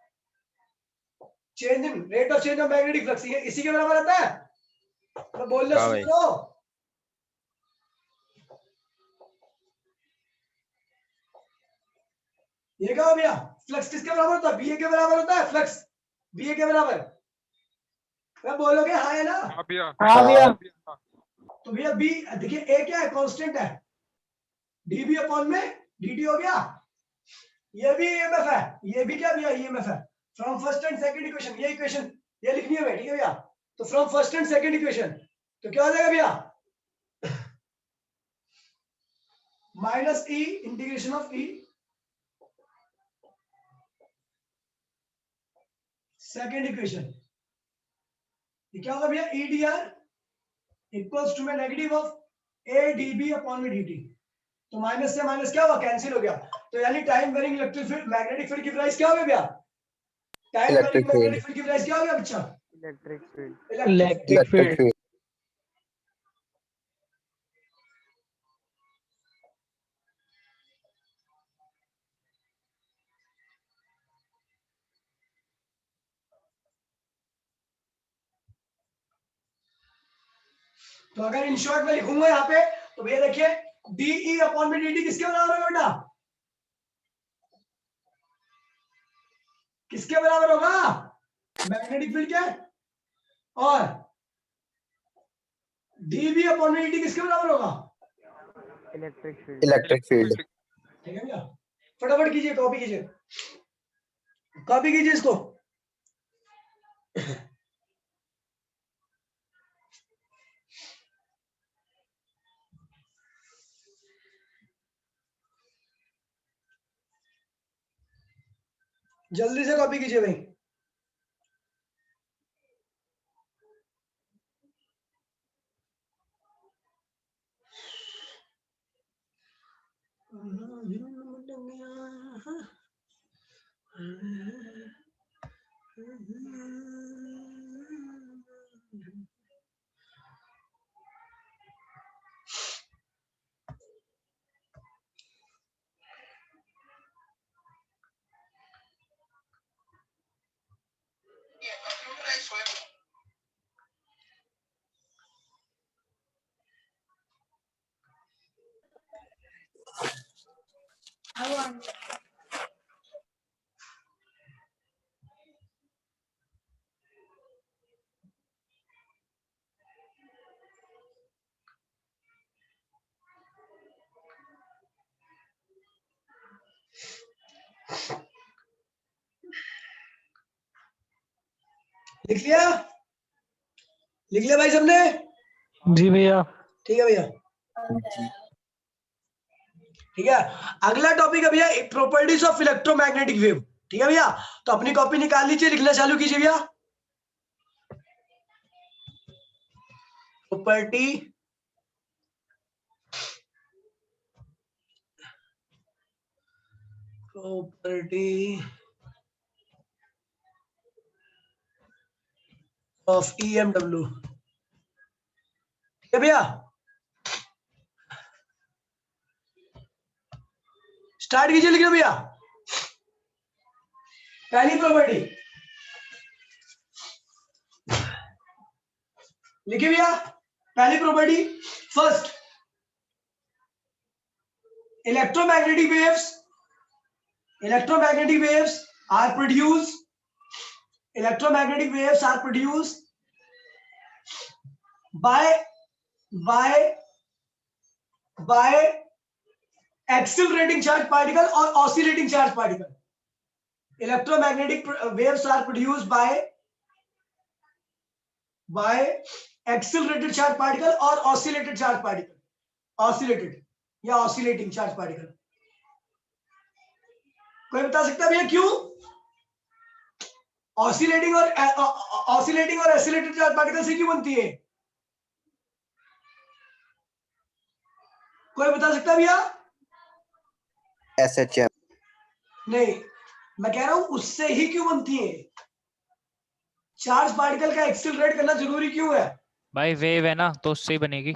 change in rate of change of magnetic flux, ये इसी के बराबर आता है। तो बोल लो, सुनो ये क्या हो भैया, फ्लक्स किसके बराबर होता है, बीए के बराबर होता है, फ्लक्स बीए के बराबर, मैं बोलोगे हाँ है ना, हाँ भैया, हाँ भैया। तो भैया बी देखिए, ए क्या है, कांस्टेंट है, डीबी अपॉन में डीटी हो गया, ये भी ईएमएफ है, ये भी क्या भैया ईएमएफ है। From first and second equation, ये इक्वेशन ये लिखनी है, ठीक है भैया। तो from first and second equation तो क्या हो जाएगा भैया, minus E integration of E second equation, ये क्या होगा भैया, ईडीआर इक्वल्स टू में negative of A DB upon में डीटी। तो माइनस से माइनस क्या हुआ, कैंसिल हो गया। तो यानी time varying electric field magnetic field की प्राइस क्या हो गया भैया, टाइम वेरिंग मैग्नेटिक फील्ड की प्राइस क्या हो गया बच्चा, इलेक्ट्रिक फील्ड, इलेक्ट्रिक फील्ड। तो अगर इन शॉर्ट में लिखूंगा यहाँ पे, तो भैया देखिए डीई अपॉन में डीटी किसके बराबर होगा बेटा, किसके बराबर होगा, मैग्नेटिक फील्ड के, और डीबी अपॉन में डीटी किसके बराबर होगा, इलेक्ट्रिक फील्ड, इलेक्ट्रिक फील्ड। ठीक है भैया, फटाफट कीजिए, कॉपी कीजिए, कॉपी कीजिए इसको। जल्दी से कॉपी कीजिए भाई। लिख लिया? लिख लिया भाई सबने? जी भैया। ठीक है भैया। ठीक है, अगला टॉपिक है भैया प्रॉपर्टीज ऑफ इलेक्ट्रोमैग्नेटिक वेव। ठीक है भैया, तो अपनी कॉपी निकाल लीजिए, लिखना चालू कीजिए भैया। Property of EMW। ठीक है भैया, स्टार्ट कीजिए लिखना भैया। पहली प्रॉपर्टी लिखिए भैया। पहली property, first, electromagnetic waves are produced by accelerating charge particle or oscillating charge particle. Electromagnetic waves are produced by accelerated charge particle or oscillated charge particle. Oscillated या oscillating charge particle. कोई बता सकता है भैया क्यों? ऑसिलेटिंग और एसिलेटेड चार्ज पार्टिकल से क्यों बनती है? कोई बता सकता है भैया? SHM। नहीं, मैं कह रहा हूं उससे ही क्यों बनती है? चार्ज पार्टिकल का एक्सेलरेट करना जरूरी क्यों है? भाई वेव है ना, तो उससे ही बनेगी।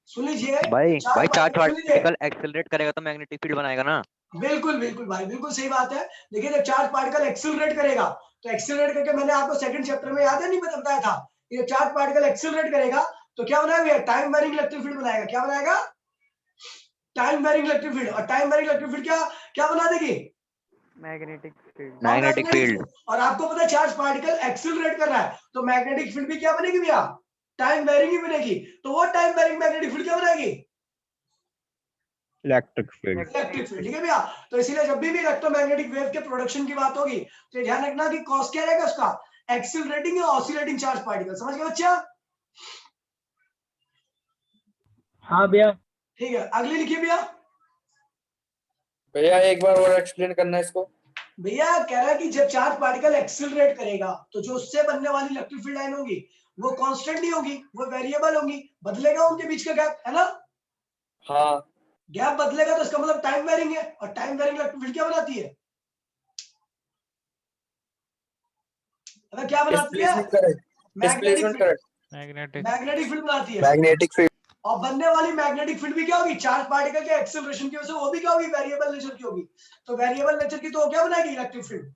सुन लीजिए भाई चार्ज सुन लीजिए। पार्टिकल एक्सेलरेट करेगा तो मैग्नेटिक फील्ड बनाएगा ना। बिल्कुल बिल्कुल भाई, बिल्कुल सही बात है। देखिए जब चार्ज पार्टिकल एक्सेलरेट करेगा, तो एक्सेलरेट करके मैंने आपको सेकंड चैप्टर में याद है नहीं बताया था, ये चार्ज पार्टिकल एक्सेलरेट करेगा तो क्या बनाएगा? टाइम वेरिंग इलेक्ट्रिक फील्ड बनाएगा। क्या बनाएगा? Time varying electric field. और टाइम वेरिंग इलेक्ट्रिक फील्ड क्या बना देगी? Magnetic field. Magnetic field. और आपको पता है चार्ज पार्टिकल एक्सेलरेट कर रहा है, तो मैग्नेटिक फील्ड भी क्या बनेगी भैया? टाइम वेरिंग ही बनेगी। तो वो टाइम वेरिंग मैग्नेटिक फील्ड क्या बनाएगी? Electric field. Electric field. ठीक है भैया, तो इसीलिए जब भी इलेक्ट्रोमैग्नेटिक वेव के प्रोडक्शन की बात होगी तो ध्यान रखना कि कॉज क्या रहेगा उसका? एक्सेलरेटिंग या ऑसिलेटिंग चार्ज पार्टिकल। समझ गए बच्चा? हाँ भैया। ठीक है, अगली लिखिए भैया। भैया एक बार और एक्सप्लेन करना है इसको। भैया कह रहा है कि जब चार्ज पार्टिकल एक्सेलरेट करेगा तो जो उससे बनने वाली इलेक्ट्रिक फील्ड लाइन होगी वो कांस्टेंट नहीं होगी, वो वेरिएबल होगी, बदलेगा उनके बीच का गैप, है ना? हाँ, गैप बदलेगा तो इसका मतलब टाइम वेरिंग है, और टाइम वेरिंग इलेक्ट्रिक फील्ड क्या बनाती है? अगर क्या बनाती है? मैग्नेटिक फील्ड बनाती है। Magnetic field. और बनने वाली मैग्नेटिक फील्ड भी क्या होगी? चार्ज पार्टिकल के एक्सेलरेशन की वजह से वो भी क्या होगी? वेरिएबल नेचर की होगी। तो वेरिएबल नेचर की तो क्या बनाएगी? Electric field.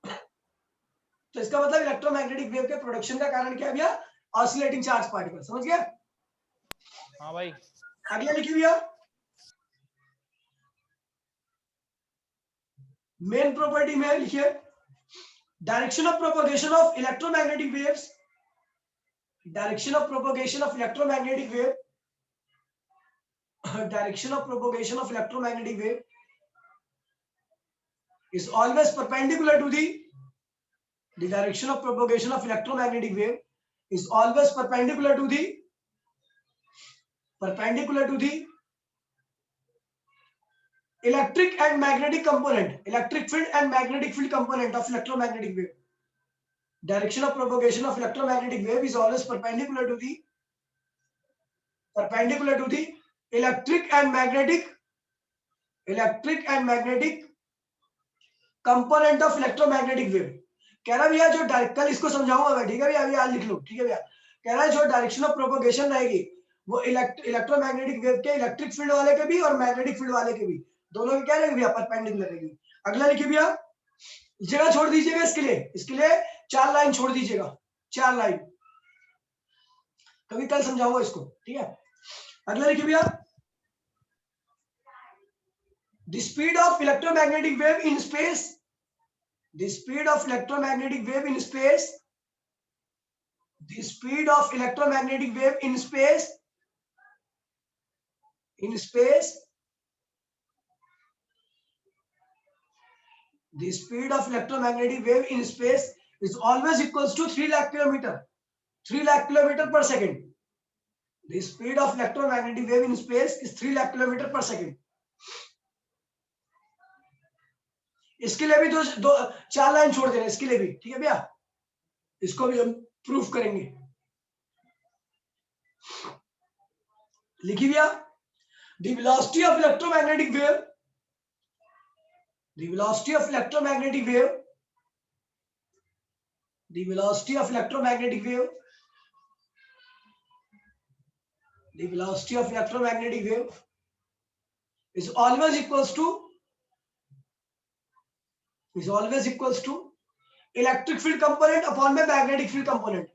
तो इसका मतलब इलेक्ट्रोमैग्नेटिक वेव के प्रोडक्शन का कारण क्या है भैया? Oscillating charge particle. समझ गए? हाँ भाई। अगला लिखिए भैया। मेन प्रॉपर्टी में लिखिए direction of propagation of electromagnetic waves. Direction of propagation of electromagnetic wave. Direction of propagation of electromagnetic wave is always perpendicular to the direction of propagation of electromagnetic wave is always perpendicular to the electric and magnetic component, electric field and magnetic field component of electromagnetic wave. Direction of propagation of electromagnetic wave is always perpendicular to the electric and magnetic component of electromagnetic wave. कह रहा भैया जो कल इसको समझाऊंगा मैं, ठीक है भैया? अभी आज लिख लो, ठीक है भैया? कह रहा है जो डायरेक्शन ऑफ प्रोपगेशन रहेगी वो इलेक्ट्रोमैग्नेटिक वेव के इलेक्ट्रिक फील्ड वाले के भी और मैग्नेटिक फील्ड वाले के भी, दोनों की क्या रहेगी भैया? परपेंडिकुलर रहेगी। अगला लिखिए भैया। जगह छोड़ दीजिएगा इसके लिए 4 लाइन छोड़ दीजिएगा, 4 लाइन, कभी कल समझाऊंगा इसको, ठीक है? अगला लिखिए भैया। the speed of electromagnetic wave in space, the speed of electromagnetic wave in space, the speed of electromagnetic wave in space, the speed of electromagnetic wave in space is always equals to 3 lakh kilometer, 3 lakh kilometer per second. The speed of electromagnetic wave in space is 3 lakh kilometer per second. इसके लिए भी दो 4 लाइन छोड़ देना, इसके लिए भी, ठीक है भैया, इसको भी हम प्रूफ करेंगे। लिखिए भैया, the velocity of electromagnetic wave, the velocity of electromagnetic wave, the velocity of electromagnetic wave, the velocity of electromagnetic wave is always equals to electric field component upon में magnetic field component,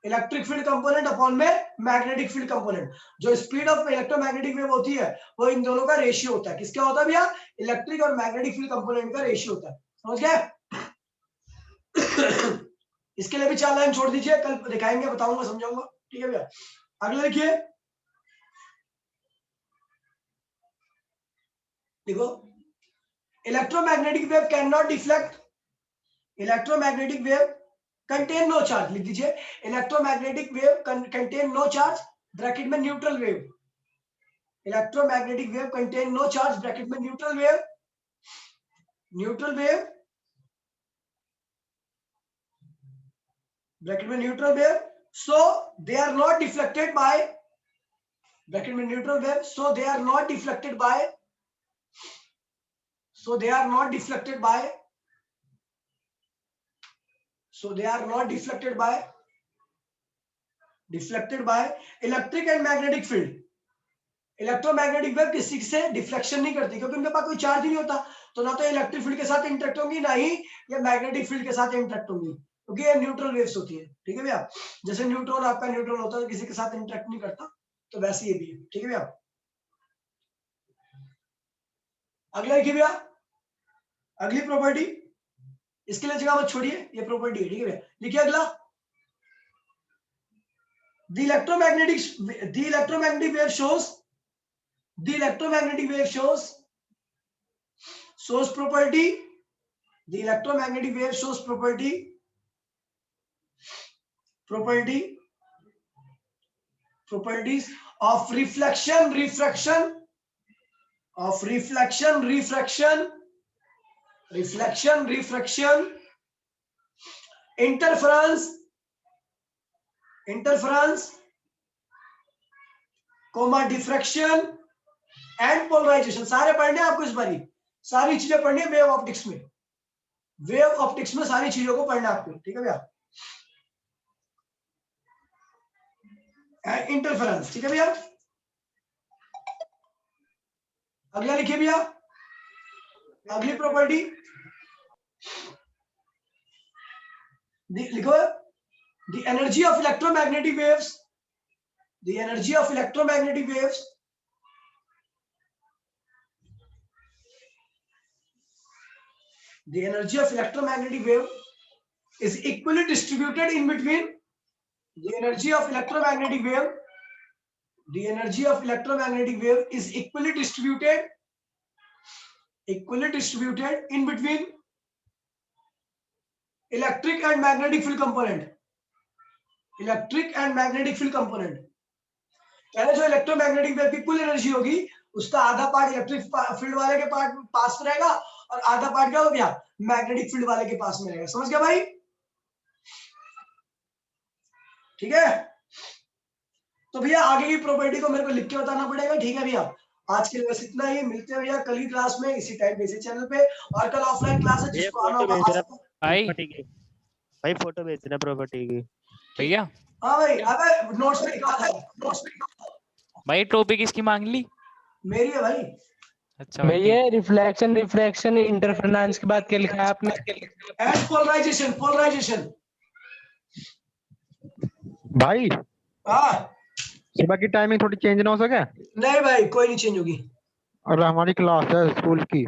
electric field component upon में मैग्नेटिक फील्ड कंपोनेंट। जो स्पीड ऑफ इलेक्ट्रोमैग्नेटिक वेव होती है वो इन दोनों का रेशियो होता है। किसका होता है भैया? इलेक्ट्रिक और मैग्नेटिक फील्ड कंपोनेंट का रेशियो होता है। समझ गए? इसके लिए भी 4 लाइन छोड़ दीजिए, कल दिखाएंगे, बताऊंगा, समझाऊंगा, ठीक है भैया। अगला देखिए, देखो, electromagnetic wave can not deflect, electromagnetic wave contain no charge, लिख दीजिए, electromagnetic wave contain no charge, bracket में neutral wave, electromagnetic wave contain no charge, bracket में neutral wave, neutral wave, bracket में neutral wave, so they are not deflected by, bracket में neutral wave, so they are not deflected by, so they are not deflected by, so they are not deflected by electric and magnetic field। Electromagnetic wave किसी से डिफ्लेक्शन नहीं करती क्योंकि उनके पास कोई चार्ज ही नहीं होता, तो ना तो इलेक्ट्रिक फील्ड के साथ इंटरेक्ट होंगी, ना ही ये मैग्नेटिक फील्ड के साथ इंटरेक्ट होंगी, क्योंकि ये न्यूट्रल वेव्स होती है। ठीक है भैया, जैसे न्यूट्रॉन आपका न्यूट्रल होता है, किसी के साथ इंटरेक्ट नहीं करता, तो वैसे ये भी है। ठीक है भैया, अगला देखिए भैया, अगली प्रॉपर्टी, इसके लिए जगह मत छोड़िए, ये प्रॉपर्टी है। ठीक है भैया, लिखिए अगला, the electromagnetic wave shows, the electromagnetic wave shows property, the electromagnetic wave shows properties of reflection, interference, comma diffraction and polarisation. सारे पढ़ने आपको इस बारी, सारी चीजें पढ़नी है वेव ऑप्टिक्स में, सारी चीजों को पढ़ना आपको। ठीक है भैया, इंटरफेरेंस। ठीक है भैया, अगला लिखिए भैया, अगली प्रॉपर्टी लिखो, the energy of electromagnetic waves, the energy of electromagnetic waves is equally distributed in between, the energy of electromagnetic wave is equally distributed in between electric and magnetic field component, यानी जो इलेक्ट्रोमैग्नेटिक वेव की कुल एनर्जी होगी उसका आधा पार्ट इलेक्ट्रिक फील्ड वाले के पास में रहेगा और आधा पार्ट क्या हो गया, मैग्नेटिक फील्ड वाले के पास में रहेगा। समझ गया भाई? ठीक है, तो भैया आगे की प्रॉपर्टी को मेरे को लिख के बताना पड़ेगा। ठीक है भैया, आज के लिए बस इतना ही, मिलते हैं भैया कल की क्लास में इसी टाइम पे इसी चैनल पे, और कल ऑफलाइन क्लास है, जिसको आना होगा भाई फोटो भेजना प्रॉपर्टी की भैया। हाँ भाई, अबे नोट्स में लिखा था, भाई टॉपिक किसकी मांग ली? मेरी है भाई। अच्छा भैया, रिफ्लेक्शन, रिफ्रैक्शन, इंटरफेरेंस के बाद क्या लिखा है आपने? And polarisation. भाई हाँ, सुबह की टाइमिंग थोड़ी चेंज ना हो सके? नहीं भाई, कोई नहीं चेंज होगी। अरे हमारी क्लास है स्कूल की।